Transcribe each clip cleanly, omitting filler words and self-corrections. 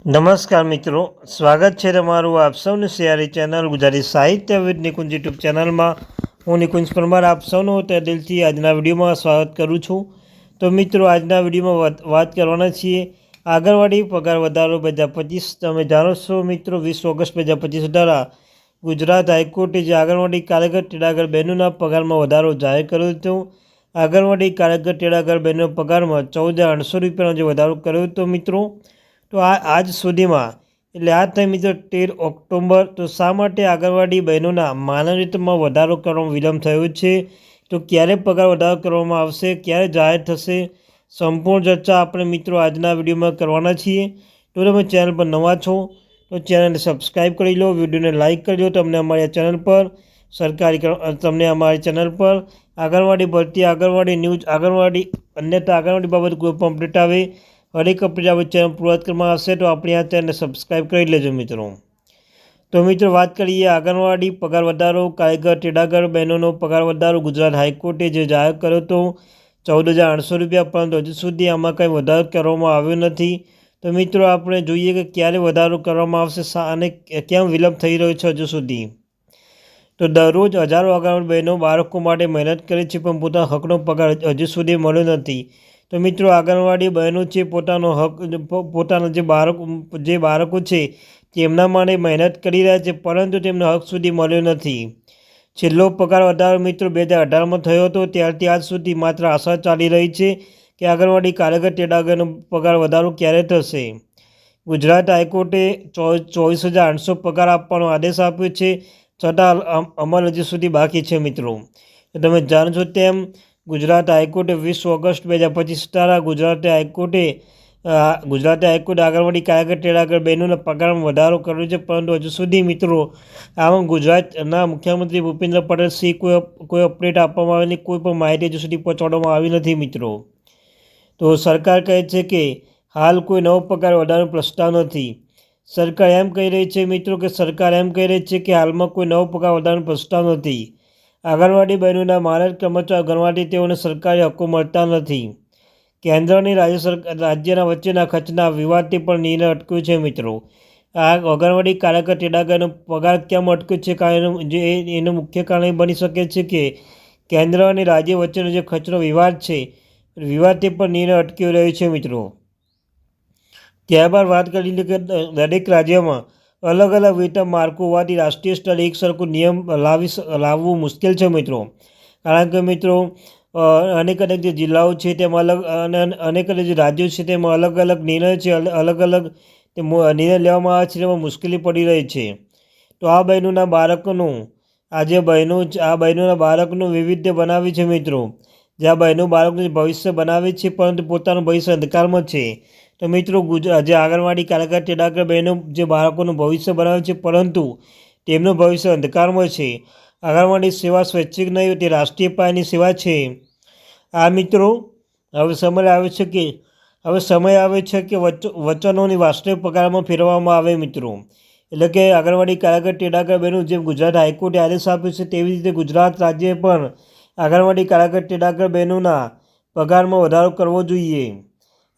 નમસ્કાર મિત્રો, સ્વાગત છે તમારું આપ સૌની સિયારી ચેનલ ગુજરાતી સાહિત્ય વિદ નિકુંજ યુટ્યુબ ચેનલમાં. હું નિકુંજ પરમાર આપ સૌનું તે દિલથી આજના વિડીયોમાં સ્વાગત કરું છું. તો મિત્રો, આજના વિડીયોમાં વાત કરવાના છીએ આંગણવાડી પગાર વધારો 2025. તમે જાણો છો મિત્રો, 20 ઓગસ્ટ 2025 દ્વારા ગુજરાત હાઈકોર્ટે જે આંગણવાડી કાર્યકર તેડાગર બહેનોના પગારમાં વધારો જાહેર કર્યો હતો. આંગણવાડી કાર્યકર તેડાગર બહેનોના પગારમાં 14,800 રૂપિયાનો જે વધારો કર્યો હતો મિત્રો. તો આજ સુધીમાં એટલે આજ થઈ મિત્રો 13 ઓક્ટોબર. તો શા માટે આંગણવાડી બહેનોના માનદંડમાં વધારો કરવામાં વિલંબ થયો છે? તો ક્યારે પગાર વધારો કરવામાં આવશે, ક્યારે જાહેર થશે? સંપૂર્ણ ચર્ચા આપણે મિત્રો આજના વિડીયોમાં કરવાના છીએ. તો તમે ચેનલ પર નવા છો તો ચેનલને સબસ્ક્રાઈબ કરી લો, વિડીયોને લાઇક કરજો. તમને અમારી ચેનલ પર આંગણવાડી ભરતી, આંગણવાડી ન્યૂઝ, આંગણવાડી અન્યથા આંગણવાડી બાબત કોઈ પણ અપડેટ આવે, હરેક અપડેટ આપણે ચેનલ પૂર્વત કરવામાં આવશે. તો આપણી આ ચેનલને સબસ્ક્રાઈબ કરી લેજો મિત્રો. તો મિત્રો, વાત કરીએ આંગણવાડી પગાર વધારો, કાર્યકર તેડાગર બહેનોનો પગાર વધારો. ગુજરાત હાઈકોર્ટે જે જાહેર કર્યો હતો 14,800 રૂપિયા, પરંતુ હજુ સુધી આમાં કંઈ વધારો કરવામાં આવ્યો નથી. તો મિત્રો, આપણે જોઈએ કે ક્યારે વધારો કરવામાં આવશે અને કેમ વિલંબ થઈ રહ્યો છે હજુ સુધી. તો દરરોજ હજારો આંગણવાડી બહેનો બાળકો માટે મહેનત કરે છે, પણ પોતાના હકનો પગાર હજુ સુધી મળ્યો નથી. તો મિત્રો, આંગણવાડી બહેનો છે પોતાનો હક, પોતાના જે બાળકો છે તેમના માટે મહેનત કરી રહ્યા છે, પરંતુ તેમને હક સુધી મળ્યો નથી. છેલ્લો પગાર વધારો મિત્રો 2018માં થયો હતો. ત્યારથી આજ સુધી માત્ર આશા ચાલી રહી છે કે આંગણવાડી કાર્યકર તેડાગરનો પગાર વધારો ક્યારે થશે. ગુજરાત હાઈકોર્ટે 24,800 પગાર આપવાનો આદેશ આપ્યો છે, છતાં અમલ હજુ સુધી બાકી છે મિત્રો. તમે જાણો છો તેમ ગુજરાત હાઈકોર્ટે 20 ઓગસ્ટ 2025 દ્વારા ગુજરાત હાઈકોર્ટે આંગણવાડી કાર્યકર તેડાગર બહેનોના પગારમાં વધારો કર્યો છે, પરંતુ હજુ સુધી મિત્રો આમાં ગુજરાતના મુખ્યમંત્રી ભૂપેન્દ્ર પટેલ શ્રી કોઈ અપડેટ આપવામાં આવી નહીં, કોઈ પણ માહિતી હજુ સુધી પહોંચાડવામાં આવી નથી મિત્રો. તો સરકાર કહે છે કે હાલ કોઈ નવો પગાર વધારવાનો પ્રસ્તાવ નથી. સરકાર એમ કહી રહી છે મિત્રો કે હાલમાં કોઈ નવો પગાર વધારવાનો પ્રસ્તાવ નથી. આંગણવાડી બહેનોના માનદ કર્મચારીઓ આંગણવાડી તેઓને સરકારી હકો મળતા નથી. કેન્દ્ર અને રાજ્યના વચ્ચેના ખર્ચના વિવાદથી પણ નિર્ણય અટક્યો છે મિત્રો. આ આંગણવાડી કાર્યકર તેડાગરનો પગાર કેમ અટક્યો છે? કારણ એનું મુખ્ય કારણ એ બની શકે છે કે કેન્દ્ર અને રાજ્ય વચ્ચેનો જે ખર્ચનો વિવાદ છે, વિવાદથી પણ નિર્ણય અટકી રહ્યો છે મિત્રો. ત્યારબાદ વાત કરી કે દરેક રાજ્યમાં અલગ અલગ વેતન માળખું હોવાથી રાષ્ટ્રીય સ્તરે એક સરખો નિયમ લાવવું મુશ્કેલ છે મિત્રો. કારણ કે મિત્રો અનેક જે જિલ્લાઓ છે તેમાં અનેક જે રાજ્યો છે તેમાં અલગ અલગ નિર્ણય છે, અલગ અલગ નિર્ણય લેવામાં આવે છે, તેમાં મુશ્કેલી પડી રહી છે. તો આ બહેનોના બાળકનું વૈવિધ્ય બનાવે છે મિત્રો. જે આ બહેનો બાળકનું ભવિષ્ય બનાવે છે, પરંતુ પોતાનું ભવિષ્ય અંધકારમાં છે. તો મિત્રો, જે આંગણવાડી કાર્યકર તેડાગર બહેનો જે બાળકોનું ભવિષ્ય બનાવે છે, પરંતુ તેમનું ભવિષ્ય અંધકારમાં છે. આંગણવાડી સેવા સ્વૈચ્છિક નહીં, તે રાષ્ટ્રીય પાયાની સેવા છે. આ મિત્રો, હવે સમય આવે છે કે વચનોની વાસ્તવિક પગારમાં ફેરવવામાં આવે મિત્રો. એટલે કે આંગણવાડી કાર્યકર તેડાગર બહેનો જેમ ગુજરાત હાઈકોર્ટે આદેશ આપ્યો છે, તેવી રીતે ગુજરાત રાજ્યે પણ આંગણવાડી કાર્યકર તેડાગર બહેનોના પગારમાં વધારો કરવો જોઈએ.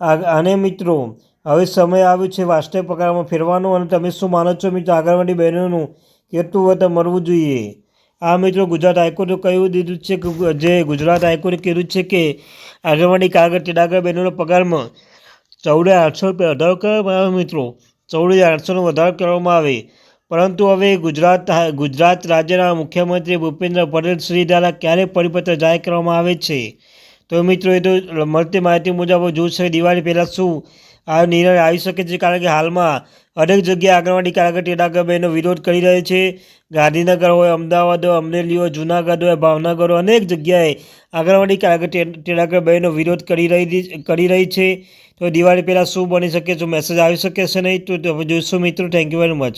અને મિત્રો, હવે સમય આવ્યો છે વાસ્તવિક પગારમાં ફેરવાનો. અને તમે શું માનો છો મિત્રો, આંગણવાડી બહેનોનું કેટલું વળતર મળવું જોઈએ? આ મિત્રો, ગુજરાત હાઈકોર્ટે કહ્યું દીધું છે કે આંગણવાડી કાર્યકર તેડાગર બહેનોના પગારમાં 14,800 રૂપિયા વધારો કરવામાં આવે મિત્રો. 14,800નો વધારો કરવામાં આવે, પરંતુ હવે ગુજરાત રાજ્યના મુખ્યમંત્રી ભૂપેન્દ્ર પટેલ શ્રી દ્વારા ક્યારે પરિપત્ર જાહેર કરવામાં આવે છે? તો મિત્રો, એ તો મળતી માહિતી મુજબ જોશે દિવાળી પહેલાં શું આ નિર્ણય આવી શકે છે. કારણ કે હાલમાં અનેક જગ્યાએ આંગણવાડી કાર્યકર તેડાગર બહેનો વિરોધ કરી રહી છે. ગાંધીનગર હોય, અમદાવાદ હોય, અમરેલી હોય, જૂનાગઢ હોય, ભાવનગર હોય, અનેક જગ્યાએ આંગણવાડી કાર્યકર તેડાગર બહેનો વિરોધ કરી રહી છે. તો દિવાળી પહેલાં શું બની શકે? જો મેસેજ આવી શકે છે નહીં, તો જોઈશું મિત્રો. Thank you very much.